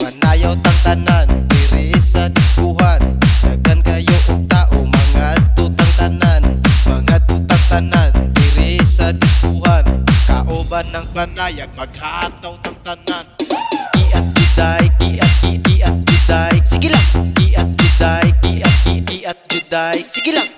Manayaw tang tanan diri sa diskuhan. Daghan kayo og tao mga tutang tanan. Mga tutang tanan diri sa diskuhan. Kauban ng panayag maghataw tang tanan. Iat juday, iat juday. Sige lang. Iat juday, iat juday. Sige lang.